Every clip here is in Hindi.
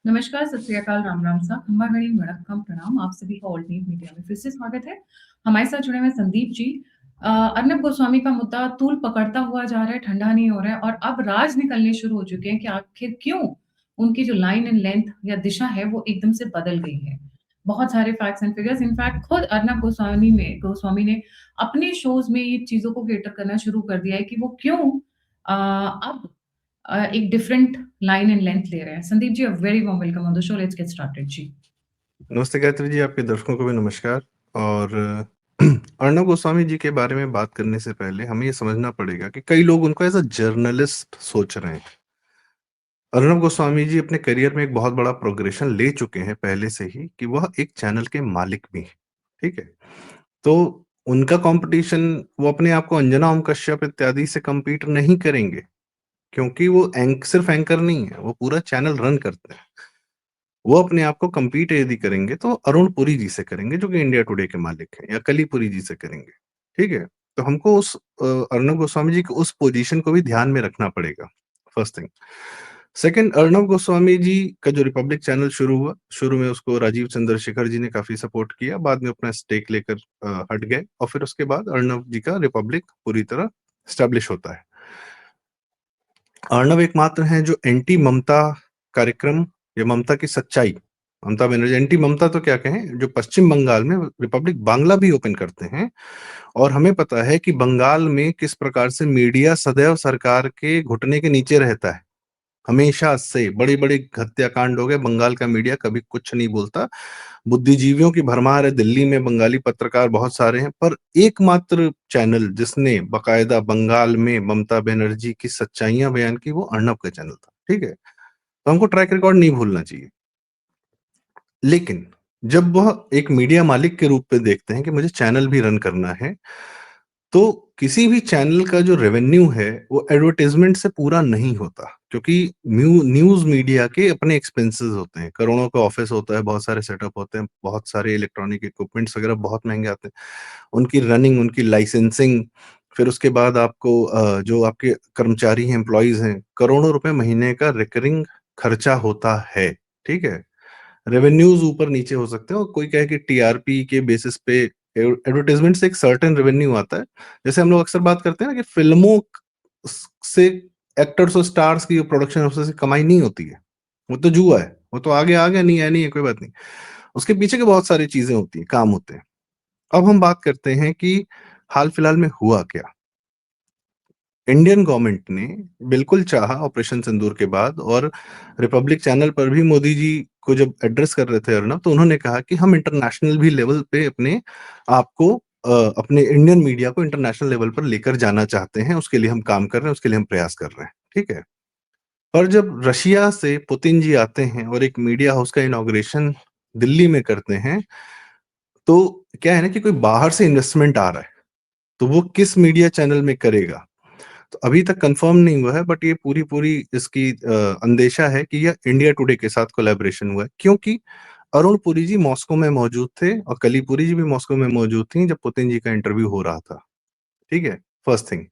नमस्कार, सत श्री अकाल, राम राम सा, खम्बा घड़ी वड़क्कम प्रणाम। आप सभी का ऑल्ट न्यूज़ मीडिया में फिर से स्वागत है। हमारे साथ जुड़े हुए हैं संदीप जी। अर्नब गोस्वामी का मुद्दा तूल पकड़ता हुआ जा रहा है, ठंडा नहीं हो रहा है और अब राज निकलने शुरू हो चुके हैं कि आखिर क्यों उनकी जो लाइन एंड लेंथ या दिशा है वो एकदम से बदल गई है। बहुत सारे फैक्ट्स एंड फिगर्स, इनफैक्ट खुद अर्नब गोस्वामी ने अपने शोज में ये चीज़ों को कैटर करना शुरू कर दिया है कि वो क्यों अब एक डिफरेंट लाइन एंड लेंथ ले रहे हैं। Sandeep ji, a very warm welcome on the show. Let's get started ji. नमस्ते गायत्री जी, आपके दर्शकों को भी नमस्कार। और अर्णव गोस्वामी जी के बारे में बात करने से पहले हमें ये समझना पड़ेगा कि कई लोग उनको एज अ जर्नलिस्ट सोच रहे हैं। अर्णव गोस्वामी जी अपने करियर में एक बहुत बड़ा प्रोग्रेशन ले चुके हैं पहले से ही कि वह एक चैनल के मालिक भी हैं। ठीक है, तो उनका कंपटीशन, वो अपने आप को अंजना ओम कश्यप इत्यादि से compete नहीं करेंगे, क्योंकि वो सिर्फ एंकर नहीं है, वो पूरा चैनल रन करते हैं। वो अपने आप को compete यदि करेंगे तो अरुण पुरी जी से करेंगे, जो कि इंडिया टुडे के मालिक हैं, या कली पुरी जी से करेंगे। ठीक है, तो हमको उस अर्णव गोस्वामी जी की उस पोजीशन को भी ध्यान में रखना पड़ेगा, first thing. Second, Arnab Goswami ji का जो रिपब्लिक चैनल शुरू हुआ, शुरू में उसको राजीव चंद्रशेखर जी ने काफी सपोर्ट किया, बाद में अपना स्टेक लेकर हट गए, और फिर उसके बाद अर्णव जी का रिपब्लिक पूरी तरह स्टैब्लिश होता है। अर्णव एकमात्र हैं जो एंटी ममता कार्यक्रम या ममता की सच्चाई, ममता बनर्जी एंटी ममता तो क्या कहें, जो पश्चिम बंगाल में रिपब्लिक बांग्ला भी ओपन करते हैं। और हमें पता है कि बंगाल में किस प्रकार से मीडिया सदैव सरकार के घुटने के नीचे रहता है। हमेशा से बड़ी बड़ी हत्याकांड हो गए, बंगाल का मीडिया कभी कुछ नहीं बोलता। बुद्धिजीवियों की भरमार है, दिल्ली में बंगाली पत्रकार बहुत सारे हैं, पर एकमात्र चैनल जिसने बकायदा बंगाल में ममता बनर्जी की सच्चाइयां बयान की, वो अर्णव का चैनल था। ठीक है, तो हमको ट्रैक रिकॉर्ड नहीं भूलना चाहिए। लेकिन जब वह एक मीडिया मालिक के रूप में देखते हैं कि मुझे चैनल भी रन करना है, तो किसी भी चैनल का जो रेवेन्यू है वो एडवर्टाइजमेंट से पूरा नहीं होता, क्योंकि न्यूज मीडिया के अपने एक्सपेंसेस होते हैं, करोड़ों का ऑफिस होता है, बहुत सारे सेटअप होते हैं, बहुत सारे इलेक्ट्रॉनिक इक्विपमेंट्स वगैरह बहुत महंगे आते हैं, उनकी रनिंग, उनकी लाइसेंसिंग, फिर उसके बाद आपको जो आपके कर्मचारी हैं, एम्प्लॉयज हैं, करोड़ों रुपए महीने का रिकरिंग खर्चा होता है। ठीक है, रेवेन्यूज ऊपर नीचे हो सकते हैं, और कोई कहे कि टीआरपी के बेसिस पे एडवर्टाइजमेंट से एक सर्टेन रेवेन्यू आता है। जैसे हम लोग अक्सर बात करते हैं ना कि फिल्मों से, एक्टर्स और स्टार्स की प्रोडक्शन हाउसेस से कमाई नहीं होती है, वो तो जुआ है, वो तो आगे आ गया, नहीं है, नहीं है, कोई बात नहीं। उसके पीछे के बहुत सारी चीजें होती हैं, काम होते हैं। अब हम बात करते हैं कि हाल फिलहाल में हुआ क्या। इंडियन गवर्नमेंट ने बिल्कुल चाहा ऑपरेशन सिंदूर के बाद, और रिपब्लिक चैनल पर भी मोदी जी को जब एड्रेस कर रहे थे अर्नब, तो उन्होंने कहा कि हम इंटरनेशनल भी लेवल पे अपने आप को, अपने इंडियन मीडिया को इंटरनेशनल लेवल पर लेकर जाना चाहते हैं, उसके लिए हम काम कर रहे हैं, उसके लिए हम प्रयास कर रहे हैं। ठीक है, पर जब रशिया से पुतिन जी आते हैं और एक मीडिया हाउस का इनॉग्रेशन दिल्ली में करते हैं, तो क्या है ना कि कोई बाहर से इन्वेस्टमेंट आ रहा है, तो वो किस मीडिया चैनल में करेगा, तो अभी तक कंफर्म नहीं हुआ है, बट ये पूरी पूरी इसकी अंदेशा है कि यह इंडिया टुडे के साथ कोलैबोरेशन हुआ है, क्योंकि अरुण पुरी जी मॉस्को में मौजूद थे और कली पुरी जी भी मॉस्को में मौजूद थी जब पुतिन जी का इंटरव्यू हो रहा था। ठीक है, फर्स्ट थिंग।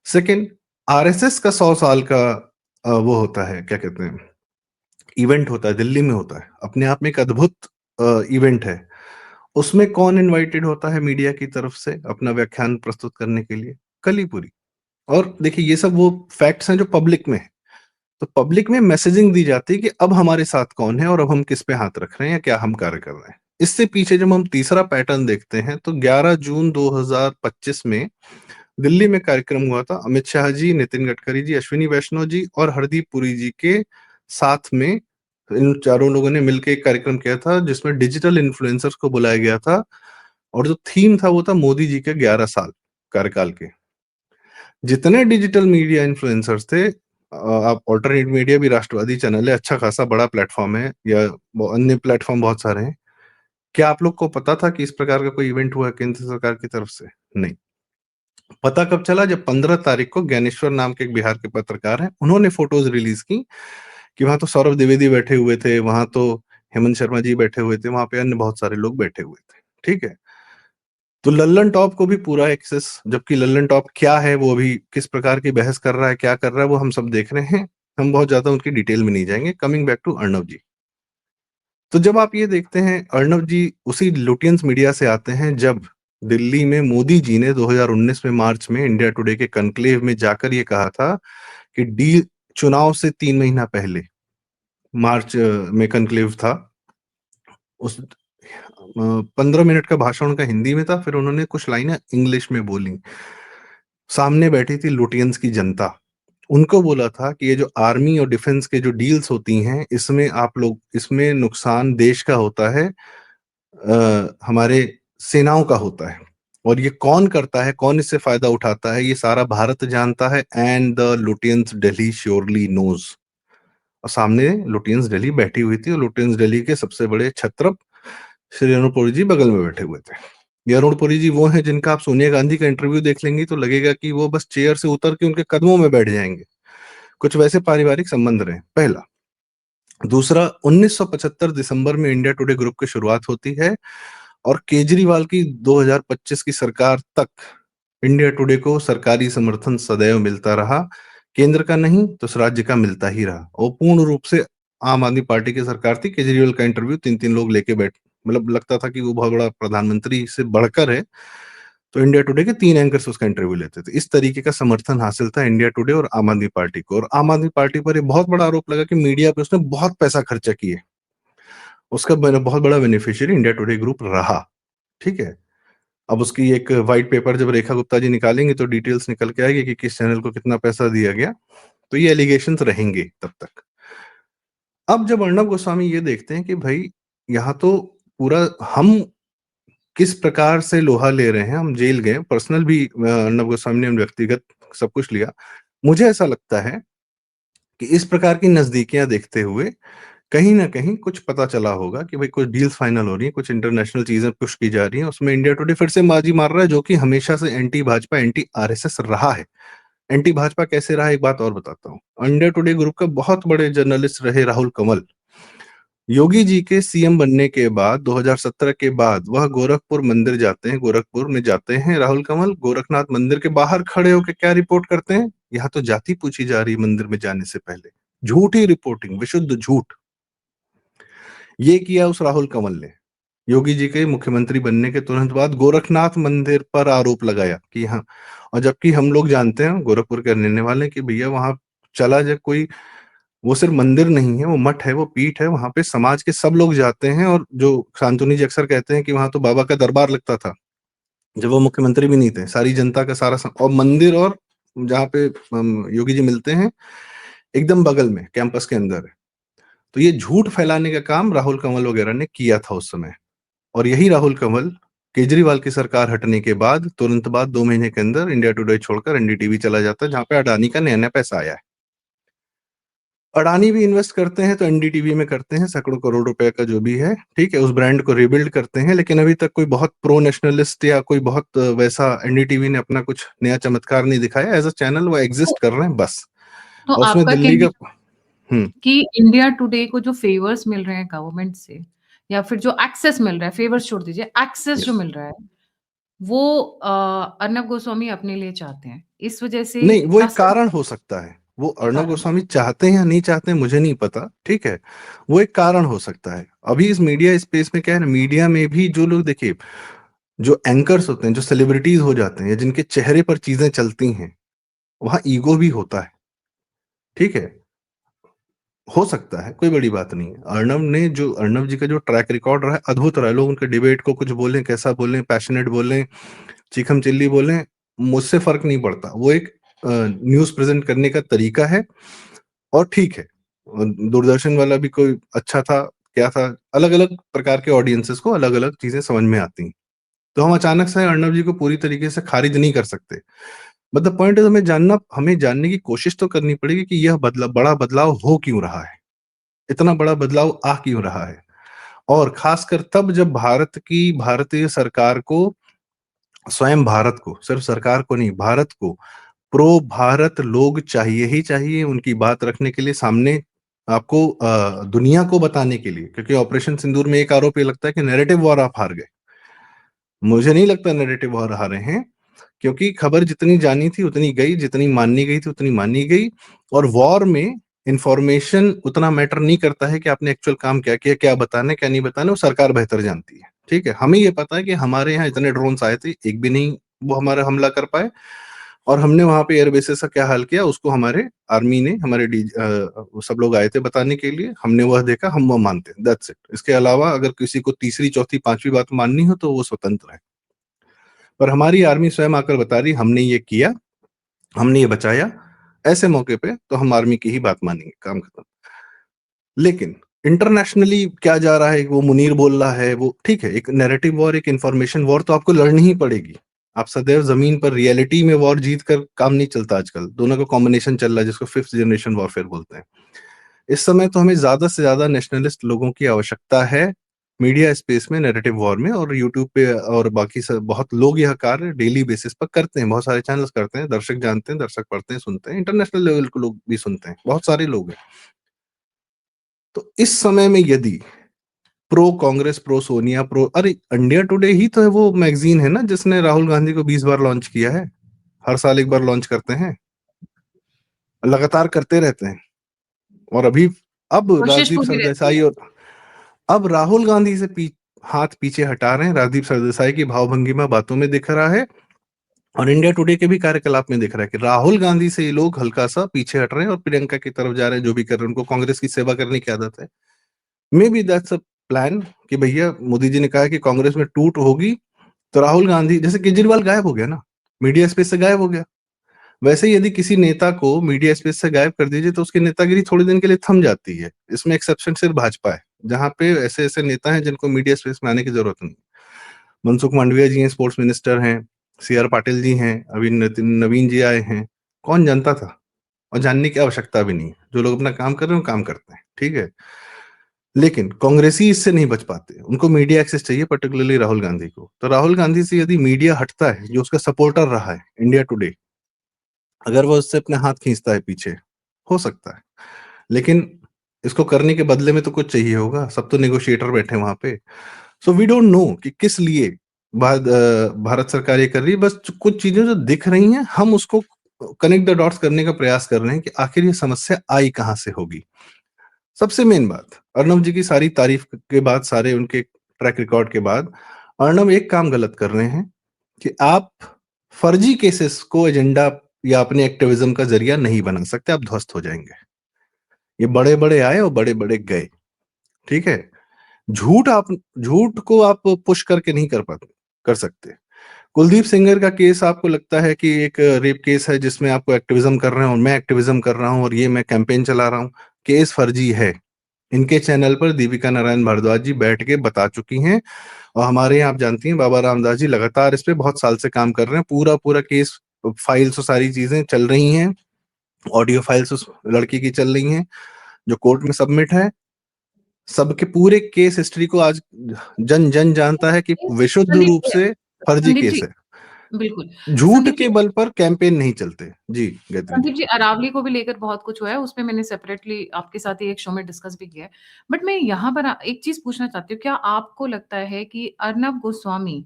सेकंड, आरएसएस का 100 साल का वो होता है, क्या कहते हैं, इवेंट होता है, दिल्ली में होता है, अपने आप में एक अद्भुत इवेंट है। उसमें कौन इनवाइटेड होता है मीडिया की तरफ से अपना व्याख्यान प्रस्तुत करने के लिए? कली पुरी। और देखिए, ये सब वो फैक्ट्स हैं जो पब्लिक में है, तो पब्लिक में मैसेजिंग दी जाती है कि अब हमारे साथ कौन है और अब हम किस पे हाथ रख रहे हैं या क्या हम कार्य कर रहे हैं। इससे पीछे जब हम तीसरा पैटर्न देखते हैं, तो 11 जून 2025 में दिल्ली में कार्यक्रम हुआ था, अमित शाह जी, नितिन गडकरी जी, अश्विनी वैष्णव जी और हरदीप पुरी जी के साथ में इन चारों लोगों ने मिलकर एक कार्यक्रम किया था, जिसमें डिजिटल इन्फ्लुएंसर्स को बुलाया गया था, और जो थीम था वो था मोदी जी के 11 साल कार्यकाल के। जितने डिजिटल मीडिया इन्फ्लुएंसर्स थे, आप ऑल्टरनेट मीडिया भी राष्ट्रवादी चैनल है, अच्छा खासा बड़ा प्लेटफॉर्म है, या अन्य प्लेटफॉर्म बहुत सारे हैं। क्या आप लोग को पता था कि इस प्रकार का कोई इवेंट हुआ है केंद्र सरकार की तरफ से? नहीं। पता कब चला? जब 15 तारीख को ज्ञानेश्वर नाम के एक बिहार के पत्रकार हैं, उन्होंने फोटोज रिलीज की कि वहां तो सौरभ द्विवेदी बैठे हुए थे, वहां तो हेमंत शर्मा जी बैठे हुए थे, वहां पे अन्य बहुत सारे लोग बैठे हुए थे। ठीक है, तो लल्लन टॉप को भी पूरा एक्सेस, जबकि लल्लन टॉप क्या है, वो अभी किस प्रकार की बहस कर रहा है, क्या कर रहा है, वो हम सब देख रहे हैं। हम बहुत ज्यादा उनकी डिटेल में नहीं जाएंगे। कमिंग बैक टू अर्णव जी, तो जब आप ये देखते हैं, अर्णव जी उसी लुटियंस मीडिया से आते हैं जब दिल्ली में मोदी जी ने 2019 में मार्च में इंडिया टुडे के कॉन्क्लेव में जाकर ये कहा था कि डील, चुनाव से 3 महीना पहले मार्च में कॉन्क्लेव था, उस 15 मिनट का भाषण उनका हिंदी में था, फिर उन्होंने कुछ लाइनें इंग्लिश में बोली। सामने बैठी थी लुटियंस की जनता, उनको बोला था कि ये जो आर्मी और डिफेंस के जो डील्स होती हैं, इसमें आप लोग, इसमें नुकसान देश का होता है, हमारे सेनाओं का होता है, और ये कौन करता है, कौन इससे फायदा उठाता है, ये सारा भारत जानता है, and the Lutyens Delhi surely knows. और सामने लुटियंस दिल्ली बैठी हुई थी, और लुटियंस दिल्ली के सबसे बड़े छत्रप श्री अरुण पुरी जी बगल में बैठे हुए थे। ये अरुण पुरी जी वो हैं जिनका आप सोनिया गांधी का इंटरव्यू देख लेंगे तो लगेगा कि वो बस चेयर से उतर के उनके कदमों में बैठ जाएंगे। कुछ वैसे पारिवारिक संबंध रहे, पहला। दूसरा, 1975 दिसंबर में इंडिया टुडे ग्रुप की शुरुआत होती है, और केजरीवाल की 2025 की सरकार तक इंडिया टुडे को सरकारी समर्थन सदैव मिलता रहा। केंद्र का नहीं तो उस राज्य का मिलता ही रहा, और पूर्ण रूप से आम आदमी पार्टी की सरकार थी। केजरीवाल का इंटरव्यू 3-3 लोग लेके बैठ, मतलब लगता था कि वो बहुत बड़ा प्रधानमंत्री से बढ़कर है, तो इंडिया टुडे के 3 एंकर्स उसका इंटरव्यू लेते थे। इस तरीके का समर्थन हासिल था इंडिया टुडे और आम आदमी पार्टी को। और आम आदमी पार्टी पर एक बहुत बड़ा आरोप लगा कि मीडिया पे उसने बहुत पैसा खर्चा किए, उसका बहुत बड़ा बेनिफिशियरी इंडिया टुडे ग्रुप रहा। ठीक है, अब उसकी एक व्हाइट पेपर जब रेखा गुप्ता जी निकालेंगे तो डिटेल्स निकल के आएगी कि किस चैनल को कितना पैसा दिया गया, तो ये एलिगेशंस रहेंगे तब तक। अब जब अर्णब गोस्वामी ये देखते हैं कि भाई यहाँ तो पूरा हम किस प्रकार से लोहा ले रहे हैं, हम जेल गए, पर्सनल भी अर्णब गोस्वामी ने व्यक्तिगत सब कुछ लिया। मुझे ऐसा लगता है कि इस प्रकार की नजदीकियां देखते हुए कहीं ना कहीं कुछ पता चला होगा कि भाई कुछ डील्स फाइनल हो रही है, कुछ इंटरनेशनल चीजें पुश की जा रही हैं, उसमें इंडिया टुडे फिर से बाजी मार रहा है, जो कि हमेशा से एंटी भाजपा एंटी आरएसएस रहा है। एंटी भाजपा कैसे रहा, एक बात और बताता हूँ। इंडिया टुडे ग्रुप का बहुत बड़े जर्नलिस्ट रहे राहुल कंवल। योगी जी के सीएम बनने के बाद 2017 के बाद वह गोरखपुर मंदिर जाते हैं, गोरखपुर में जाते हैं राहुल कंवल, गोरखनाथ मंदिर के बाहर खड़े होकर क्या रिपोर्ट करते हैं, यहाँ तो जाति पूछी जा रही मंदिर में जाने से पहले। झूठी रिपोर्टिंग, विशुद्ध झूठ। ये किया उस राहुल कंवल ने। योगी जी के मुख्यमंत्री बनने के तुरंत बाद गोरखनाथ मंदिर पर आरोप लगाया कि हाँ, और जबकि हम लोग जानते हैं गोरखपुर के रहने वाले कि भैया वहां चला जाए कोई, वो सिर्फ मंदिर नहीं है, वो मठ है, वो पीठ है, वहां पे समाज के सब लोग जाते हैं। और जो शांतनु जी अक्सर कहते हैं कि वहां तो बाबा का दरबार लगता था जब वो मुख्यमंत्री भी नहीं थे, सारी जनता का सारा और मंदिर और जहाँ पे योगी जी मिलते हैं एकदम बगल में कैंपस के अंदर है। तो ये झूठ फैलाने का काम राहुल कंवल वगैरह ने किया था उस समय। और यही राहुल कंवल केजरीवाल की सरकार हटने के बाद तुरंत बाद 2 महीने के अंदर इंडिया टुडे छोड़कर एनडीटीवी चला जाता है, जहां पे अडानी का नया नया पैसा आया है। अडानी भी इन्वेस्ट करते हैं तो एनडीटीवी में करते हैं, सैकड़ों करोड़ रुपए का जो भी है, ठीक है, उस ब्रांड को रिबिल्ड करते हैं। लेकिन अभी तक कोई बहुत प्रो नेशनलिस्ट या कोई बहुत वैसा एनडीटीवी ने अपना कुछ नया चमत्कार नहीं दिखाया। एज अ चैनल वो तो, एग्जिस्ट कर रहे हैं बस। तो और उसमें आपका दिल्ली कहने का कि इंडिया टुडे को जो फेवर्स मिल रहे हैं गवर्नमेंट से, या फिर जो एक्सेस मिल रहा है, फेवर्स छोड़ दीजिए, एक्सेस जो यस, मिल रहा है, वो अर्नब गोस्वामी अपने लिए चाहते हैं, इस वजह से नहीं, वो एक असर कारण हो सकता है। वो के अर्णव कारण। गोस्वामी चाहते हैं या नहीं चाहते हैं मुझे नहीं पता, ठीक है, वो एक कारण हो सकता है। अभी इस मीडिया स्पेस में क्या है ना, मीडिया में भी जो लोग देखिए, जो एंकर्स होते हैं, जो सेलिब्रिटीज हो जाते हैं, जिनके चेहरे पर चीजें चलती हैं, वहां ईगो भी होता है। ठीक है, हो सकता है, कोई बड़ी बात नहीं है। अर्णव जी का जो ट्रैक रिकॉर्ड रहा है अद्भुत रहा है। लोग उनके डिबेट को कुछ बोलें, कैसा बोलें, पैशनेट बोलें, चिकम चिल्ली बोलें, मुझसे फर्क नहीं पड़ता। वो एक न्यूज प्रेजेंट करने का तरीका है, और ठीक है। दूरदर्शन वाला भी कोई अच्छा था, क्या था, अलग अलग प्रकार के ऑडियंसेस को अलग अलग चीजें समझ में आती हैं। तो हम अचानक से अर्णव जी को पूरी तरीके से खारिज नहीं कर सकते। बट द पॉइंट इज, हमें जानने की कोशिश तो करनी पड़ेगी कि यह बड़ा बदलाव हो क्यों रहा है, इतना बड़ा बदलाव आ क्यों रहा है। और खासकर तब जब भारतीय सरकार को, स्वयं भारत को, सिर्फ सरकार को नहीं, भारत को प्रो भारत लोग चाहिए ही चाहिए उनकी बात रखने के लिए सामने, आपको दुनिया को बताने के लिए। क्योंकि ऑपरेशन सिंदूर में एक आरोप ये लगता है कि नैरेटिव वॉर आप हार गए। मुझे नहीं लगता नैरेटिव वॉर हारे हैं, क्योंकि खबर जितनी जानी थी उतनी गई, जितनी माननी गई थी उतनी मानी गई। और वॉर में इंफॉर्मेशन उतना मैटर नहीं करता है कि आपने एक्चुअल काम क्या किया, क्या बताने क्या नहीं बताने, वो सरकार बेहतर जानती है। ठीक है, हमें ये पता है कि हमारे यहाँ इतने ड्रोन्स आए थे, एक भी नहीं वो हमारा हमला कर पाए, और हमने वहां पे एयरबेसेस का क्या हाल किया उसको हमारे आर्मी ने, हमारे सब लोग आए थे बताने के लिए, हमने वह देखा, हम वो मानते हैं, दैट्स इट। इसके अलावा अगर किसी को तीसरी चौथी पांचवी बात माननी हो तो वो स्वतंत्र है, पर हमारी आर्मी स्वयं आकर बता रही हमने ये किया, हमने ये बचाया, ऐसे मौके पे तो हम आर्मी की ही बात मानेंगे, काम खत्म। लेकिन इंटरनेशनली क्या जा रहा है, वो मुनीर बोल रहा है, वो ठीक है, एक नैरेटिव वॉर, एक इंफॉर्मेशन वॉर तो आपको लड़नी ही पड़ेगी। आप सदैव जमीन पर रियलिटी में वॉर जीत कर काम नहीं चलता, आजकल दोनों का कॉम्बिनेशन चल रहा है जिसको फिफ्थ जनरेशन वॉरफेयर बोलते हैं। इस समय तो हमें ज्यादा से ज्यादा नेशनलिस्ट लोगों की आवश्यकता है मीडिया स्पेस में, नैरेटिव वॉर में, और यूट्यूब पे और बाकी सब बहुत लोग यह कार्य डेली बेसिस पर करते हैं, बहुत सारे चैनल्स करते हैं, दर्शक जानते हैं, दर्शक पढ़ते हैं, सुनते हैं, इंटरनेशनल लेवल के लोग भी सुनते हैं, बहुत सारे लोग हैं। तो इस समय में यदि pro Congress, pro Sonia, pro, अरे इंडिया टुडे ही तो है वो मैगजीन है ना जिसने राहुल गांधी को 20 बार लॉन्च किया है, हर साल एक बार लॉन्च करते हैं, लगातार करते रहते हैं। और अभी अब कोशिश राजदीप पूरी रहती सरदेसाई, है। और अब राहुल गांधी से हाथ पीछे हटा रहे हैं, राजदीप सरदेसाई की भावभंगिमा बातों में दिख रहा है, और इंडिया टुडे के भी कार्यकलाप में दिख रहा है कि राहुल गांधी से ये लोग हल्का सा पीछे हट रहे हैं और प्रियंका की तरफ जा रहे हैं, जो भी कर रहे हैं, उनको कांग्रेस की सेवा करने की आदत है। May be that's a plan कि भैया मोदी जी ने कहा कि कांग्रेस में टूट होगी, तो राहुल गांधी, जैसे केजरीवाल गायब हो गया ना, मीडिया स्पेस से गायब हो गया, वैसे ही यदि किसी नेता को मीडिया स्पेस से गायब कर दीजिए तो उसकी नेतागिरी थोड़ी दिन के लिए थम जाती है। इसमें एक्सेप्शन सिर्फ भाजपा है, जहां पे ऐसे ऐसे नेता हैं जिनको मीडिया स्पेस में आने की जरूरत नहीं। मनसुख मांडविया जी हैं, स्पोर्ट्स मिनिस्टर हैं, सी आर पाटिल जी हैं, अभी नवीन जी आए हैं, कौन जानता था, और जानने की आवश्यकता भी नहीं है, जो लोग अपना काम कर रहे हैं वो काम करते हैं, ठीक है। लेकिन कांग्रेसी इससे नहीं बच पाते, उनको मीडिया एक्सेस चाहिए, पर्टिकुलरली राहुल गांधी को। तो राहुल गांधी से यदि मीडिया हटता है, जो उसका सपोर्टर रहा है इंडिया टुडे, अगर वो उससे अपने हाथ खींचता है पीछे, हो सकता है, लेकिन इसको करने के बदले में तो कुछ चाहिए होगा, सब तो नेगोशिएटर बैठे वहां पे। सो वी डोंट नो कि किस लिए भारत सरकार ये कर रही है, बस कुछ चीजें जो दिख रही हैं हम उसको कनेक्ट द डॉट्स करने का प्रयास कर रहे हैं कि आखिर ये समस्या आई कहां से होगी। सबसे मेन बात, अर्णव जी की सारी तारीफ के बाद, सारे उनके ट्रैक रिकॉर्ड के बाद, अर्णव एक काम गलत कर रहे हैं कि आप फर्जी केसेस को एजेंडा या अपने एक्टिविज्म का जरिया नहीं बना सकते, आप ध्वस्त हो जाएंगे। ये बड़े बड़े आए और बड़े बड़े गए, ठीक है। झूठ को आप पुश करके नहीं कर पाते, कर सकते। कुलदीप सेंगर का केस आपको लगता है कि एक रेप केस है जिसमें आपको एक्टिविज्म कर रहे हैं और मैं एक्टिविज्म कर रहा हूं और ये मैं कैंपेन चला रहा हूं, केस फर्जी है। इनके चैनल पर दीपिका नारायण भारद्वाज जी बैठ के बता चुकी हैं, और हमारे यहाँ आप जानती हैं बाबा रामदास जी लगातार इस पे बहुत साल से काम कर रहे हैं, पूरा पूरा केस फाइल्स और सारी चीजें चल रही हैं, ऑडियो फाइल्स उस लड़की की चल रही हैं जो कोर्ट में सबमिट है। सबके पूरे केस हिस्ट्री को आज जन जन जानता है कि विशुद्ध संदीप रूप से फर्जी संदीप केस जी, है, बिल्कुल। झूठ संदीप के जी, बल पर कैंपेन नहीं चलते। जी गायत्री जी। संदीप जी, अरावली को भी लेकर बहुत कुछ हुआ है, उसपे मैंने सेपरेटली आपके साथ ही एक शो में डिस्कस भी किया है। बट मैं यहाँ पर एक चीज़ पूछना चाहती हूँ, क्या आपको लगता है कि अर्नब गोस्वामी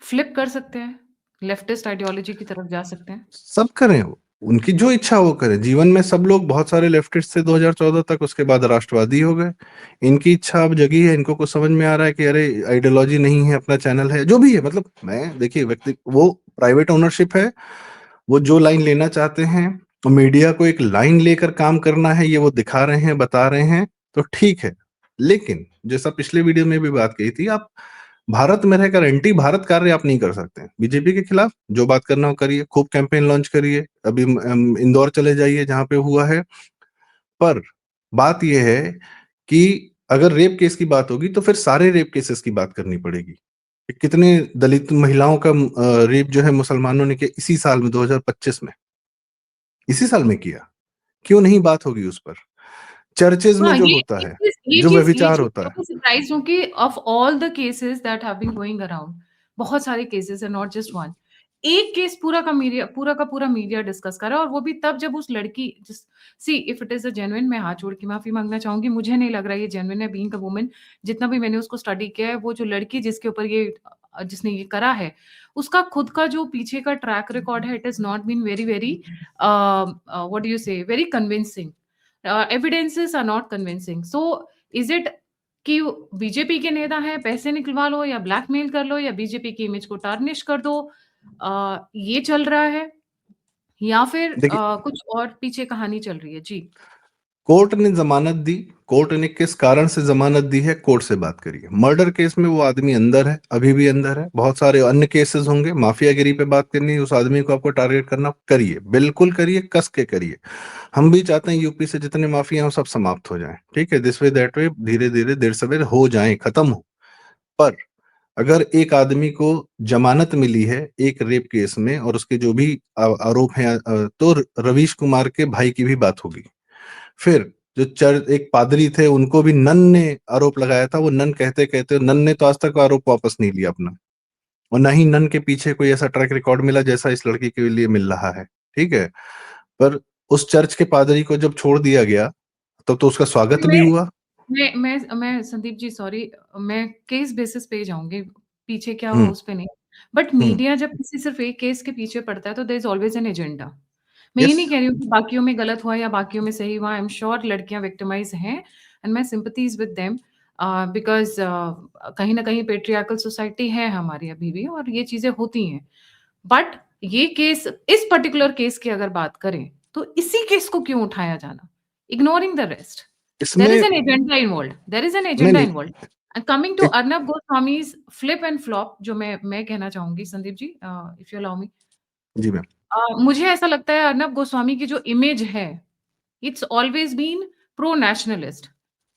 फ्लिप कर सकते हैं? लेफ्टिस्ट आइडियोलॉजी की तरफ जा सकते हैं? सब करें, उनकी जो इच्छा वो करें, जीवन में सब लोग, बहुत सारे लेफ्टिस्ट थे 2014 तक, उसके बाद राष्ट्रवादी हो गए। इनकी इच्छा अब जगी है, इनको कुछ समझ में आ रहा है कि अरे आइडियोलॉजी नहीं है, अपना चैनल है, जो भी है, मतलब मैं देखिए व्यक्ति, वो प्राइवेट ओनरशिप है, वो जो लाइन लेना चाहते हैं, तो मीडिया को एक लाइन लेकर काम करना है, ये वो दिखा रहे हैं, बता रहे हैं, तो ठीक है। लेकिन जैसा पिछले वीडियो में भी बात कही थी, आप भारत में रहकर एंटी भारत कार्य आप नहीं कर सकते। बीजेपी के खिलाफ जो बात करना हो करिए, खूब कैंपेन लॉन्च करिए, अभी इंदौर चले जाइए जहां पे हुआ है। पर बात यह है कि अगर रेप केस की बात होगी तो फिर सारे रेप केसेस की बात करनी पड़ेगी। कितने दलित महिलाओं का रेप जो है मुसलमानों ने किया इसी साल में, 2025 में, इसी साल में किया, क्यों नहीं बात होगी उस पर? चर्चेज में हाँ, जो होता ये है, चीज़ ये जो चीज़ ये व्यभिचार चीज़ होता मैं है, भी सरप्राइज़ हूँ कि of all the cases that have been going around, बहुत सारे केसेज़ हैं, नॉट जस्ट वन। एक केस पूरा का पूरा मीडिया डिस्कस कर रहा है, और वो भी तब जब उस लड़की जिस see if it is a genuine, मैं हाथ जोड़ के माफ़ी माँगना चाहूँगी, मुझे नहीं लग रहा है ये जेन्युइन है, बीइंग अ वुमन, जितना भी मैंने उसको स्टडी किया है, वो जो लड़की जिसके ऊपर ये जिसने ये करा है, उसका खुद का जो पीछे का ट्रैक रिकॉर्ड है, it is not been very very what do you say, very convincing. Evidences are not convincing. So is it कि बीजेपी के नेता हैं, पैसे निकलवा लो या ब्लैकमेल कर लो या बीजेपी की इमेज को टार्निश कर दो, ये चल रहा है या फिर देखिए, कुछ और पीछे कहानी चल रही है? जी। कोर्ट ने जमानत दी, कोर्ट ने किस कारण से जमानत दी है, कोर्ट से बात करिए। मर्डर केस में वो आदमी अंदर है, अभी भी अंदर है। बहुत सारे अन्य केसेस होंगे, माफियागिरी पे बात करनी है, उस आदमी को आपको टारगेट करना, करिए, बिल्कुल करिए, कस के करिए। हम भी चाहते हैं यूपी से जितने माफिया हैं वो सब समाप्त हो जाएं, ठीक है, दिस वे दैट वे, धीरे धीरे देर सवेर हो जाएं, खत्म हो। पर अगर एक आदमी को जमानत मिली है एक रेप केस में और उसके जो भी आरोप हैं, तो रवीश कुमार के भाई की भी बात होगी। फिर जो चर्च एक पादरी थे, उनको भी नन ने आरोप लगाया था। वो नन कहते कहते, नन ने तो आज तक आरोप वापस नहीं लिया अपना, और ना ही नन के पीछे कोई ऐसा ट्रैक रिकॉर्ड मिला जैसा इस लड़की के लिए मिल रहा है, ठीक है। पर उस चर्च के पादरी को जब छोड़ दिया गया तब तो उसका स्वागत भी मैं हुआ। मैं संदीप जी, सॉरी, मैं केस बेसिस पे ही जाऊँगी, पीछे क्या हुआ हम्म। उस पे नहीं। But hmm. मीडिया जब किसी सिर्फ एक केस के पीछे पड़ता है तो there is always an agenda. मैं ये यस। नहीं कह रही हूँ कि बाकियों में गलत हुआ या बाकियों में सही हुआ। आई एम श्योर लड़कियाँ विक्टिमाइज़ हैं and my sympathies with them, because कहीं न कहीं पैट्रियार्कल सोसाइटी है हमारी अभी भी और ये चीज़ें होती हैं। बट ये केस, इस पर्टिकुलर केस की अगर बात करें, तो इसी केस को क्यों उठाया जाना? Ignoring the rest. देयर इसमें is an agenda involved, there is an नहीं एजेंडा नहीं, इन्वॉल्व्ड। एंड कमिंग टू एक, Arnab Goswami's flip and flop, जो मैं कहना चाहूँगी Sandeep ji, if you allow me. Ji ma'am. मुझे ऐसा लगता है अर्नब गोस्वामी की जो इमेज है, it's always been pro nationalist.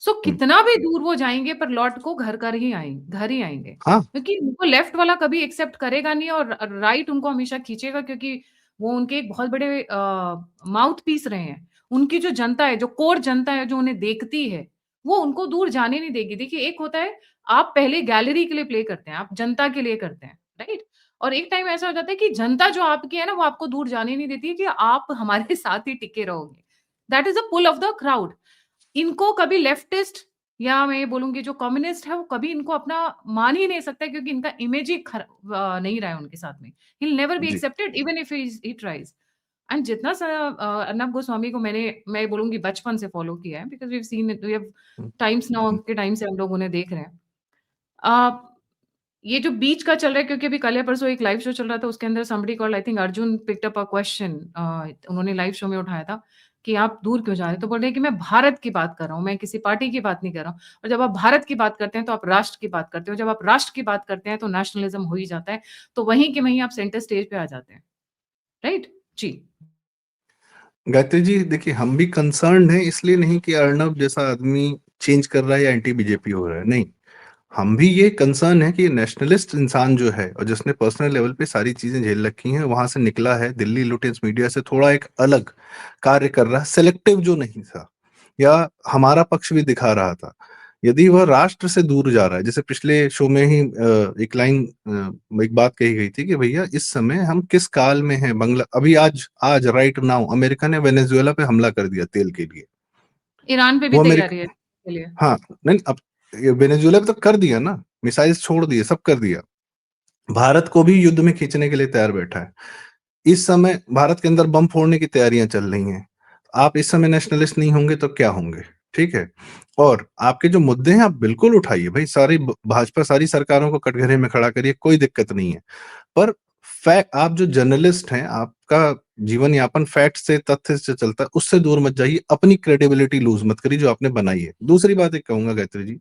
So hmm. कितना भी दूर वो जाएँगे पर लौट को घर ही आएँगे। हाँ। क्योंकि उनको लेफ्ट वाला कभी एक्सेप्ट करेगा नहीं और राइट उनको हमेशा खींचेगा, क्योंकि वो उनके एक बहुत बड़े माउथ पीस रहे हैं। उनकी जो जनता है, जो कोर जनता है, जो उन्हें देखती है, वो उनको दूर जाने नहीं देगी। देखिए, एक होता है आप पहले गैलरी के लिए प्ले करते हैं, आप जनता के लिए करते हैं, राइट? और एक टाइम ऐसा हो जाता है कि जनता जो आपकी है ना, वो आपको दूर जाने नहीं देती है कि आप हमारे साथ ही टिके रहोगे। That is a pull of the crowd. इनको कभी लेफ्टिस्ट या मैं ये बोलूँगी जो कम्युनिस्ट है, वो कभी इनको अपना मान ही नहीं सकता, क्योंकि इनका इमेज ही नहीं रहा है उनके साथ में। ही विल नेवर बी जी। Accepted even if he tries. And जितना सा अर्नब गोस्वामी को मैं बोलूँगी बचपन से फॉलो किया है, because we have hmm. Times Now hmm. के टाइम से हम लोग उन्हें देख रहे हैं। अ, ये जो बीच का चल रहा है, क्योंकि अभी कल या परसों एक लाइव शो चल रहा था, उसके अंदर somebody called, I think Arjun picked up a question, उन्होंने लाइव शो में उठाया था कि आप दूर क्यों जा रहे हैं? तो बोल रहे हैं कि मैं भारत की बात कर रहा हूँ, मैं किसी पार्टी की बात नहीं कर रहा हूँ। और जब आप भारत की बात करते हैं तो आप राष्ट्र की बात करते हो, जब आप राष्ट्र की बात करते हैं तो नेशनलिज्म हो ही जाता है। तो वहीं के वहीं आप सेंटर स्टेज पे आ जाते हैं, राइट? जी। गायत्री जी, देखिए, हम भी कंसर्न हैं, इसलिए नहीं कि अर्नब जैसा आदमी चेंज कर रहा है या एंटी बीजेपी हो रहा है, नहीं। हम भी ये कंसर्न है कि नेशनलिस्ट इंसान जो है और जिसने पर्सनल लेवल पे सारी चीजें झेल रखी हैं, वहां से निकला है, दिल्ली लुटेंस मीडिया से थोड़ा एक अलग कार्य कर रहा है, सेलेक्टिव जो नहीं था, या हमारा पक्ष भी दिखा रहा था। यदि वह राष्ट्र से दूर जा रहा है, जैसे पिछले शो में ही एक लाइन, एक बात कही गई थी कि भैया इस समय हम किस काल में हैं, बंगला अभी आज आज राइट नाउ अमेरिका ने वेनेजुएला पे हमला कर दिया तेल के लिए। ईरान पे भी वो तैयारी है अमेरिका, इसके लिए। हाँ, नहीं, अब वेनेजुएला पे तो कर दिया ना, मिसाइल छोड़ दिए, सब कर दिया। भारत को भी युद्ध में खींचने के लिए तैयार बैठा है। इस समय भारत के अंदर बम फोड़ने की तैयारियां चल रही हैं। आप इस समय नेशनलिस्ट नहीं होंगे तो क्या होंगे, ठीक है। और आपके जो मुद्दे हैं आप बिल्कुल उठाइए भाई, सारी भाजपा सारी सरकारों को कटघरे में खड़ा करिए, कोई दिक्कत नहीं है। पर फैक्ट, आप जो जर्नलिस्ट हैं, आपका जीवन यापन फैक्ट से, तथ्य से चलता है, उससे दूर मत जाइए, अपनी क्रेडिबिलिटी लूज मत करिए जो आपने बनाई है। दूसरी बात एक कहूंगा गायत्री जी,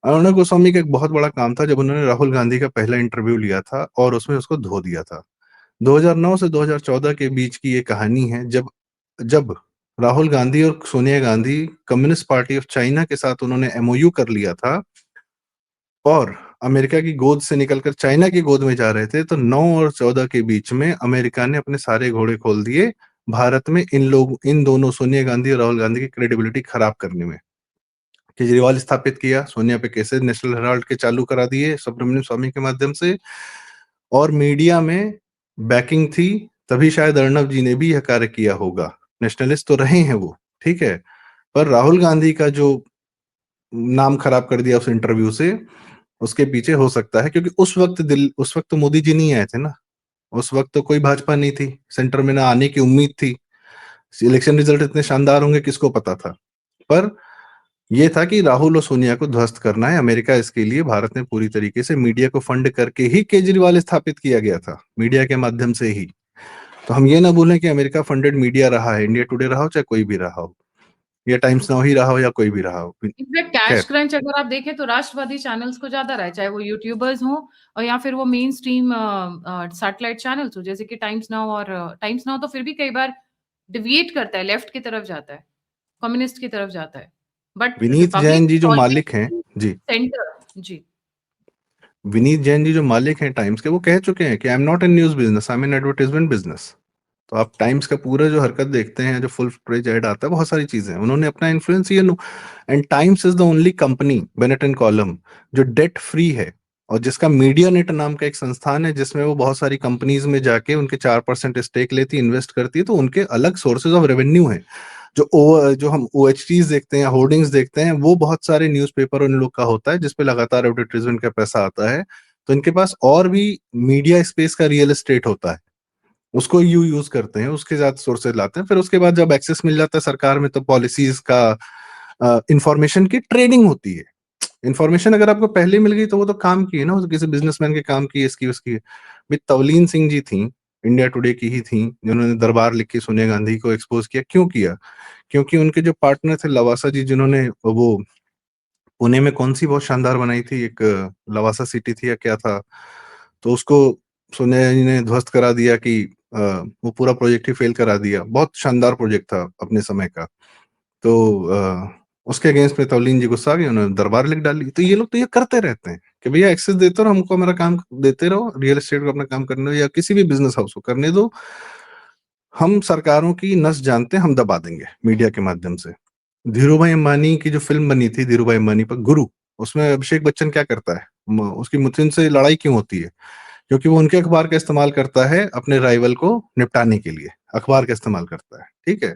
अरुणा गोस्वामी का एक बहुत बड़ा काम था जब उन्होंने राहुल गांधी का पहला इंटरव्यू लिया था और उसमें उसको धो दिया था। 2009 से 2014 के बीच की ये कहानी है, जब जब राहुल गांधी और Sonia Gandhi communist party of China के साथ उन्होंने एमओयू कर लिया था और अमेरिका की गोद से निकलकर चाइना की गोद में जा रहे थे, तो 9 और 14 के बीच में अमेरिका ने अपने सारे घोड़े खोल दिए भारत में, इन दोनों सोनिया गांधी और राहुल गांधी की क्रेडिबिलिटी खराब करने में। केजरीवाल स्थापित किया, सोनिया पे केसेस नेशनल हेराल्ड के चालू करा दिए सुब्रमण्यम स्वामी के माध्यम से, और मीडिया में बैकिंग थी, तभी शायद अर्णव जी ने भी यह कार्य किया होगा। नेशनलिस्ट तो रहे हैं वो, ठीक है, पर राहुल गांधी का जो नाम खराब कर दिया उस इंटरव्यू से, उसके पीछे हो सकता है, क्योंकि उस वक्त तो मोदी जी नहीं आए थे ना, उस वक्त तो कोई भाजपा नहीं थी सेंटर में, ना आने की उम्मीद थी। इलेक्शन रिजल्ट इतने शानदार होंगे किसको पता था। पर ये था कि राहुल और सोनिया को ध्वस्त करना है अमेरिका, इसके लिए भारत ने पूरी तरीके से मीडिया को फंड करके ही केजरीवाल स्थापित किया गया था, मीडिया के माध्यम से ही। तो हम ये ना भूलें कि अमेरिका फंडेड मीडिया रहा है, इंडिया टुडे रहा हो चाहे कोई भी रहा हो, या टाइम्स नाउ ही रहा हो या कोई भी रहा हो। इनफैक्ट कैश खैर, क्रंच अगर आप देखें तो राष्ट्रवादी चैनल्स को ज्यादा रहा है, चाहे वो यूट्यूबर्स हों और या फिर वो मेन स्ट्रीम सैटेलाइट चैनल्स हो, जैसे कि टाइम्स नाउ। और टाइम्स नाउ तो फिर भी कई बार डिविएट करता है, लेफ्ट की तरफ जाता है, कम्युनिस्ट की तरफ जाता है, बट विनीत जैन रिपब्लिक जी जो मालिक हैं, ऑलवेज जी, सेंटर। जी। विनीत जैन जी जो मालिक हैं टाइम्स के, वो कह चुके हैं कि I am not in news business, I am in advertisement business. तो आप टाइम्स का पूरा जो हरकत देखते हैं, जो फुल पेज ऐड आता है, बहुत सारी चीजें हैं, उन्होंने अपना इन्फ्लुएंस ये know. And Times is the only company, Bennett and Coleman, जो डेट फ्री है, और जिसका मीडिया नेट नाम का एक संस्थान है, जिसमें वो बहुत सारी कंपनीज में जाके उनके 4% स्टेक लेती, इन्वेस्ट करती है। तो उनके अलग सोर्सेज ऑफ रेवेन्यू है। जो हम ओ एच टीज देखते हैं, होर्डिंग्स देखते हैं, वो बहुत सारे न्यूज़पेपर उन लोग का होता है, जिसपे लगातार एडवर्टाइजमेंट का पैसा आता है। तो इनके पास और भी मीडिया स्पेस का रियल एस्टेट होता है, उसको यूज करते हैं, उसके साथ सोर्सेज लाते हैं। फिर उसके बाद जब एक्सेस मिल जाता है सरकार में, तो पॉलिसीज का, इंफॉर्मेशन की ट्रेडिंग होती है। इंफॉर्मेशन अगर आपको पहले मिल गई तो वो तो काम की है ना, वो तो किसी बिजनेसमैन के काम की है, इसकी उसकी है। भाई तवलीन सिंह जी थी, इंडिया टुडे की ही थी, जिन्होंने दरबार लिख के सोनिया गांधी को एक्सपोज किया। क्यों किया? क्योंकि उनके जो पार्टनर थे लवासा जी, जिन्होंने वो पुणे में कौन सी बहुत शानदार बनाई थी, एक लवासा सिटी थी या क्या था, तो उसको सोनिया जी ने ध्वस्त करा दिया कि वो पूरा प्रोजेक्ट ही फेल करा दिया। बहुत शानदार प्रोजेक्ट था अपने समय का। तो उसके अगेंस्ट में तवलीन जी गुस्सा आ गई, उन्होंने दरबार लिख डाली। तो ये लोग तो ये करते रहते हैं कि भैया एक्सेस देते रहो हमको, हमारा काम देते रहो, रियल एस्टेट को अपना काम करने दो, या किसी भी बिजनेस हाउस को करने दो, हम सरकारों की नस जानते हैं, हम दबा देंगे मीडिया के माध्यम से। धीरूभाई अंबानी की जो फिल्म बनी थी, धीरूभाई अंबानी पर गुरु, उसमें अभिषेक बच्चन क्या करता है, उसकी मुतिन से लड़ाई क्यों होती है? क्योंकि वो उनके अखबार का इस्तेमाल करता है अपने राइवल को निपटाने के लिए, अखबार का इस्तेमाल करता है, ठीक है।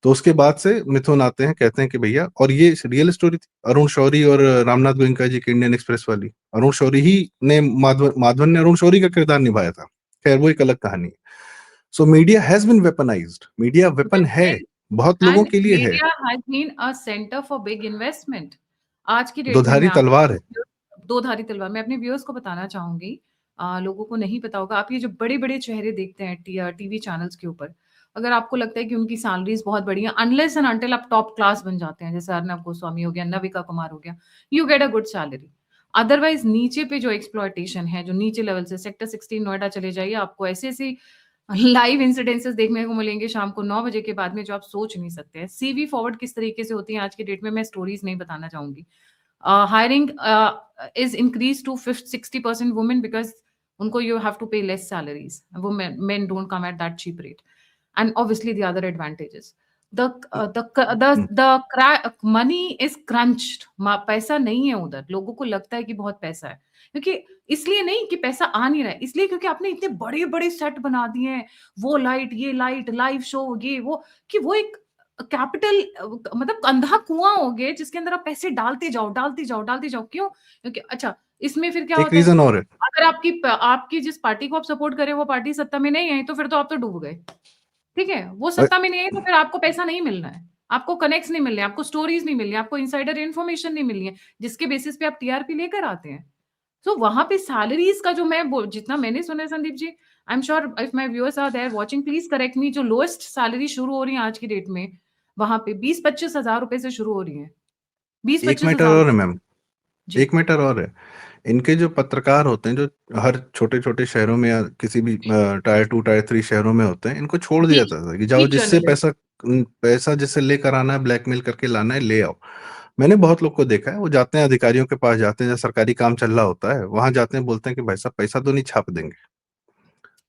तो उसके बाद से मिथुन आते हैं, कहते हैं कि भैया, और ये रियल स्टोरी थी अरुण शौरी और रामनाथ गोयनका जी की इंडियन एक्सप्रेस वाली। अरुण शौरी ही ने माधवन ने अरुण शौरी का किरदार निभाया था। खैर वो एक अलग कहानी है। So media has been weaponized, media weapon है, बिल्कुल। बहुत लोगों एंड के लिए है, media has been a centre for big investment. आज की डेट में दोधारी तलवार है। दो धारी तलवार, मैं अपने व्यूअर्स को बताना चाहूंगी, लोगों को नहीं पता होगा। आप ये जो बड़े बड़े चेहरे देखते हैं टीवी चैनल्स के ऊपर, अगर आपको लगता है कि उनकी सैलरीज बहुत बड़ी हैं, अनलेस एंड अनटिल आप टॉप क्लास बन जाते हैं, जैसे अर्नब गोस्वामी हो गया, नविका कुमार हो गया, you get a good salary. Otherwise नीचे पे जो एक्सप्लॉयटेशन है, जो नीचे लेवल से, सेक्टर 16 नोएडा चले जाइए, आपको ऐसी ऐसी लाइव इंसिडेंसेस देखने को मिलेंगे शाम को 9 बजे के बाद में, जो आप सोच नहीं सकते हैं। सीवी फॉरवर्ड किस तरीके से होती है आज की डेट में, मैं स्टोरीज नहीं बताना चाहूंगी। Hiring is increase to 60% women, because उनको you have to pay less salaries, वो men don't come at that cheap rate, and obviously the other advantages, money is crunched, पैसा नहीं है उधर, लोगों को लगता है कि बहुत पैसा है, क्योंकि इसलिए नहीं कि पैसा आ नहीं रहा है, इसलिए क्योंकि आपने इतने बड़े बड़े सेट बना दिए हैं, वो लाइट, ये लाइट, लाइव शो, ये वो, कि वो एक कैपिटल, मतलब अंधा कुआं हो गया जिसके अंदर आप पैसे डालते जाओ, डालते जाओ, डालते जाओ। क्यों? क्योंकि अच्छा, इसमें फिर क्या एक होता है, रीजन और है, अगर आपकी जिस पार्टी को आप सपोर्ट करें वो पार्टी सत्ता में नहीं आई, तो फिर तो आप तो डूब गए। ठीक है? वो अ- सत्ता में नहीं आई तो फिर आपको पैसा नहीं मिलना है, आपको कनेक्ट्स नहीं मिल रहे हैं, आपको स्टोरीज नहीं मिल रही है, आपको इनसाइडर इन्फॉर्मेशन नहीं मिल रही है, जिसके बेसिस पे आप टीआरपी लेकर आते हैं। तो वहां पे सैलरीज का जो जितना मैंने सुना है Sandeep ji, I am sure if my viewers are there watching, please correct me, जो लोएस्ट सैलरी शुरू हो रही है आज की डेट में, वहां पे 20-25 हजार रुपए से शुरू हो रही है। बीस एक पच्चीस मैटर हजार और है रुपए मैम, जी। एक मैटर और है। इनके जो पत्रकार होते हैं, जो हर छोटे छोटे शहरों में या किसी भी टायर 2 टायर 3 शहरों में होते हैं, इनको छोड़ दिया बीच जाता था कि जाओ, बीच जिससे जर्नलिस्ट। पैसा जिससे लेकर आना है, ब्लैकमेल करके लाना है, ले आओ। मैंने बहुत लोग को देखा है, वो जाते हैं अधिकारियों के पास, जाते हैं जब सरकारी काम चल रहा होता है, वहां जाते हैं, बोलते हैं कि भाई साहब पैसा तो नहीं छाप देंगे।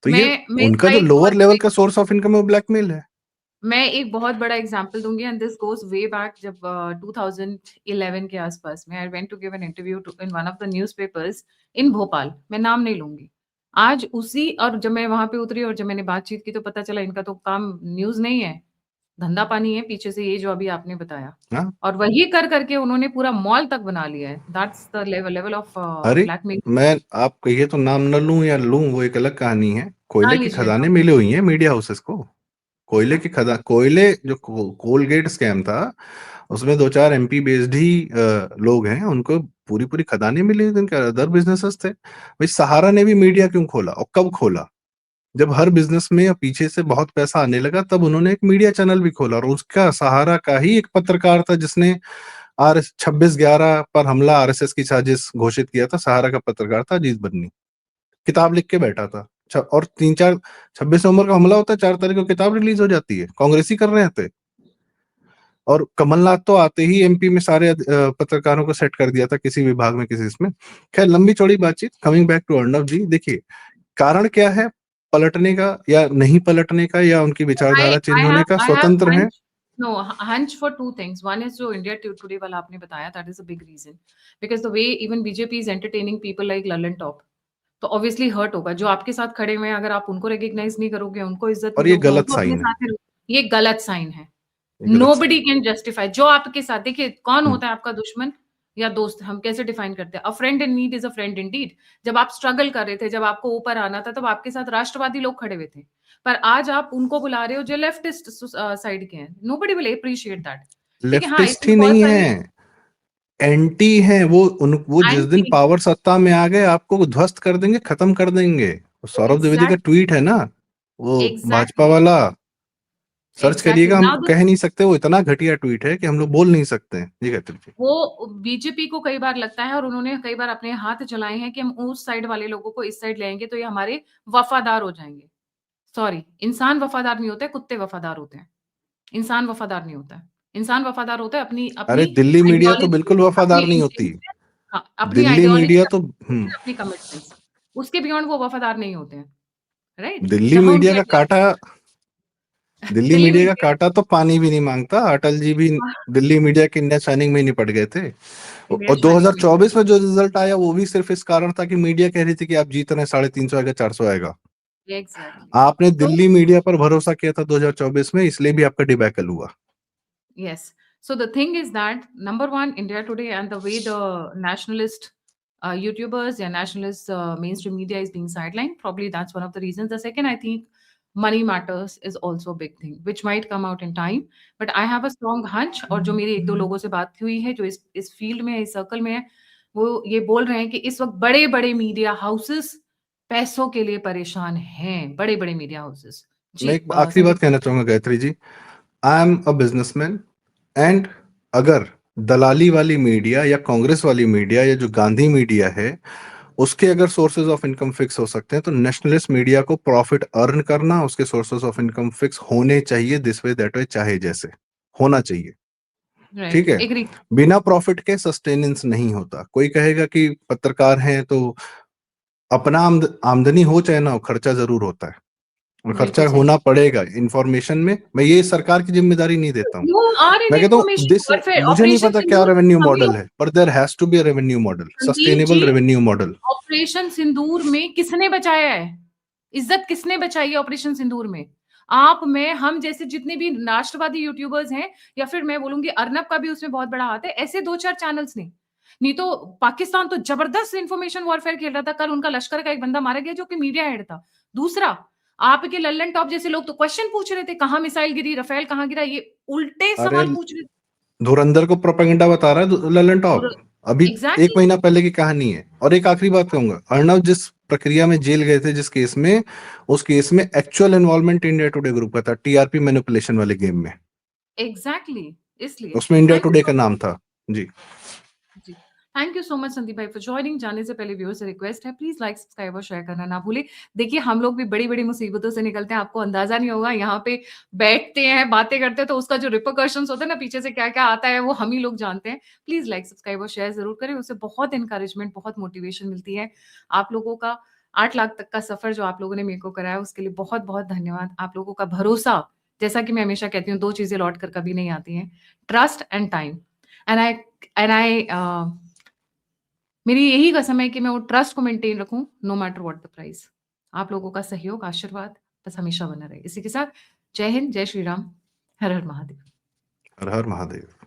तो ये मैं उनका इसका जो एक लोअर बहुत लेवल का सोर्स ऑफ इनकम है, वो ब्लैकमेल है। मैं एक बहुत बड़ा एग्जांपल दूंगी, and this goes way back, जब 2011 के आसपास में I went to give an interview in one of the newspapers in Bhopal, मैं नाम नहीं लूंगी। आज उसी, और जब मैं वहां पे उतरी और जब मैंने बातचीत की तो पता चला इनका तो काम न्यूज नहीं है, धंधा पानी है पीछे से, ये जो अभी आपने बताया। हाँ, और वही कर करके उन्होंने पूरा मॉल तक बना लिया है। दैट्स द लेवल ऑफ अरे ब्लैकमेल। मैं आप कहिए तो नाम न लूं या लूं, वो एक अलग कहानी है। ना कोयले की लीजिए ना। खदानें मिली हुई हैं मीडिया हाउसेस को। कोयले की खदान, कोयले जो कोलगेट स्कैम था, उसमें दो चार एमपी बेस्ड ही लोग हैं, उनको पूरी पूरी खदानें मिली हुई, उनके अदर बिजनेसेस थे भाई। सहारा ने भी मीडिया क्यों खोला और कब खोला? जब हर बिजनेस में या पीछे से बहुत पैसा आने लगा, तब उन्होंने एक मीडिया चैनल भी खोला, और उसका सहारा का ही एक पत्रकार था जिसने आर 26/11 पर हमला आरएसएस की साजिश घोषित किया था। सहारा का पत्रकार था अजीत बन्नी, किताब लिख के बैठा था। और 3-4 26 नवंबर का हमला होता है, 4 तारीख को किताब रिलीज हो जाती है, कांग्रेस ही कर रहे थे। और कमलनाथ तो आते ही एमपी में सारे पत्रकारों को सेट कर दिया था, किसी विभाग में किसी इसमें। खैर लंबी चौड़ी बातचीत, कमिंग बैक टू अर्णव जी, देखिए कारण क्या है पलटने का या नहीं पलटने का, या उनकी विचारधारा चेंज होने का, I have स्वतंत्र है। hunch. No, hunch for two things. One is जो India Today वाला आपने बताया, that is a big reason. Because the way even BJP is entertaining people like Lallan Top, तो ऑब्वियसली हर्ट होगा। जो आपके साथ खड़े हुए हैं, अगर आप उनको रिकॉग्नाइज नहीं करोगे, उनको इज्जत नहीं और ये दोगे, गलत उनको अपने साइन है, साथ नहीं रखोगे, ये गलत साइन है। ये गलत साइन नोबडी कैन जस्टिफाई जो आपके साथ। देखिए कौन है। होता है आपका दुश्मन या दोस्त, हम कैसे डिफाइन करते हैं? A friend in need is a friend in deed. जब आप स्ट्रगल कर रहे थे, जब आपको ऊपर आना था, तब आपके साथ राष्ट्रवादी लोग खड़े हुए थे। पर आज आप उनको बुला रहे हो जो लेफ्टिस्ट साइड के हैं। Nobody will appreciate that. ठीक है, हाँ, लेफ्टिस्ट इसमें ही बहुत नहीं सारी है, एंटी हैं वो जिस दिन एंटी। पावर सत्ता में आ गए आपको ध्वस्त कर देंगे, खत्म कर देंगे। सौरभ द्विवेदी का एग्जैक्टली, ट्वीट है ना, वो भाजपा एग्जैक्टली, वाला, सर्च एग्जैक्टली। करिएगा, हम नाउ कह नहीं सकते, वो इतना घटिया ट्वीट है कि हम लोग बोल नहीं सकते हैं। जी कहते जी। वो बीजेपी को कई बार लगता है, और उन्होंने कई बार अपने हाथ चलाए हैं कि हम उस साइड वाले लोगों को इस साइड ले आएंगे तो ये हमारे वफादार हो जाएंगे। सॉरी, इंसान वफादार नहीं होते, कुत्ते वफादार होते हैं। इंसान वफादार नहीं होता है। इंसान वफादार होता है अपनी अरे अपनी दिल्ली मीडिया तो आइडियोलॉजी, बिल्कुल अपने वफादार नहीं होती। इंटेंशन, हाँ, अपनी दिल्ली आइडियोलॉजी, मीडिया तो अपनी कमिटमेंट्स। उसके बियॉन्ड वो वफादार नहीं होते हैं, राइट? दिल्ली जहां मीडिया उनकी का आइडियोलॉजी। काटा, दिल्ली दिल्ली मीडिया का मीडिया। काटा तो पानी भी नहीं मांगता। अटल जी भी दिल्ली मीडिया के इंडिया शाइनिंग में ही निपट गए थे। इंडिया और शाइनिंग में। 2024 में जो रिजल्ट आया वो भी सिर्फ इस कारण था कि मीडिया कह रही थी कि आप जीत रहे हैं, 350 आएगा, 400 आएगा। एग्जैक्टली। आपने तो दिल्ली मीडिया पर भरोसा किया था 2024 में, इसलिए भी आपका डिबैकल हुआ। yes. So the thing is that number one, India Today and the way the nationalist YouTubers and nationalist mainstream media is being sidelined, probably that's one of the reasons. The second, I think money matters is also a big thing, which might come out in time. But I have a strong hunch, और जो मेरी एक दो लोगों से बात हुई है जो इस फील्ड में, इस सर्कल में है, वो ये बोल रहे हैं कि इस वक्त बड़े बड़े मीडिया हाउसेस पैसों के लिए परेशान हैं। बड़े बड़े मीडिया हाउसेस। मैं जी एक आखिरी संदीप बात कहना चाहूंगा Gayatri ji, I am a businessman, and अगर दलाली वाली मीडिया या कांग्रेस वाली मीडिया या जो गांधी मीडिया है, उसके अगर सोर्सेज ऑफ इनकम फिक्स हो सकते हैं, तो नेशनलिस्ट मीडिया को प्रॉफिट अर्न करना, उसके सोर्सेज ऑफ इनकम फिक्स होने चाहिए, दिस वे दैट वे, चाहे जैसे होना चाहिए। ठीक राइट, है, एग्री। बिना प्रॉफिट के सस्टेनेंस नहीं होता। कोई कहेगा कि पत्रकार हैं तो अपना आमदनी हो चाहे ना हो, खर्चा जरूर होता है, और खर्चा बिल्कुल सही। होना पड़ेगा इन्फॉर्मेशन में। मैं ये सरकार की जिम्मेदारी नहीं देता हूँ, You are in मैं कहता हूँ information दिस, warfare. मुझे नहीं ऑपरेशन पता क्या सिंदूर रेवेन्यू हम भी। मॉडल है, पर there has to be a revenue model, Sandeep ji, sustainable revenue model. Operation Sindoor में किसने बचाया है? इज्जत किसने बचाई है ऑपरेशन सिंदूर में? आप, मैं, हम जैसे जितने भी राष्ट्रवादी यूट्यूबर्स हैं, या फिर मैं बोलूंगी अर्नब का भी उसमें बहुत बड़ा हाथ है, ऐसे दो चार चैनल्स ने। नहीं तो पाकिस्तान तो जबरदस्त इंफॉर्मेशन वॉरफेयर खेल रहा था। कल उनका लश्कर का एक बंदा मारा गया जो कि मीडिया हेड था। दूसरा, आपके लल्लन टॉप जैसे लोग तो क्वेश्चन पूछ रहे थे, कहां मिसाइल गिरी, रफेल कहां गिरा, ये उल्टे अरे सवाल पूछ रहे धुरंधर को प्रोपेगेंडा बता रहा है ललन टॉप, थे। अभी एक एग्जैक्टली। महीना पहले की कहानी है। और एक आखिरी बात कहूंगा, अर्णव जिस प्रक्रिया में जेल गए थे, जिस केस में, उस केस में actual involvement India Today group का था, टीआरपी मैनिपुलेशन वाले गेम में, एग्जैक्टली। इसलिए उसमें India thank you today so का मच। नाम था। जी। जी, thank you so much Sandeep भाई फॉर जॉइनिंग। जाने से पहले व्यूअर से रिक्वेस्ट है, प्लीज लाइक, सब्सक्राइब और शेयर करना ना भूले। देखिए हम लोग भी बड़ी बड़ी मुसीबतों से निकलते हैं, आपको अंदाजा नहीं होगा। यहाँ पे बैठते हैं, बातें करते हैं, तो उसका जो रिपरकशंस होता है ना, पीछे से क्या क्या आता है, वो हम ही लोग जानते हैं। प्लीज लाइक, सब्सक्राइब और शेयर जरूर करें, उससे बहुत इंकरेजमेंट, बहुत मोटिवेशन मिलती है। आप लोगों का 8 लाख तक का सफर जो आप लोगों ने मेरे को कराया, उसके लिए बहुत बहुत धन्यवाद। आप लोगों का भरोसा, जैसा कि मैं हमेशा कहती हूँ, दो चीजें लौट कर कभी नहीं आती हैं, trust and time. And I मेरी यही कसम है कि मैं वो ट्रस्ट को मेंटेन रखूं, no matter what the price. आप लोगों का सहयोग, आशीर्वाद बस हमेशा बना रहे। इसी के साथ जय हिंद, जय श्री राम। हर हर महादेव। हर हर महादेव।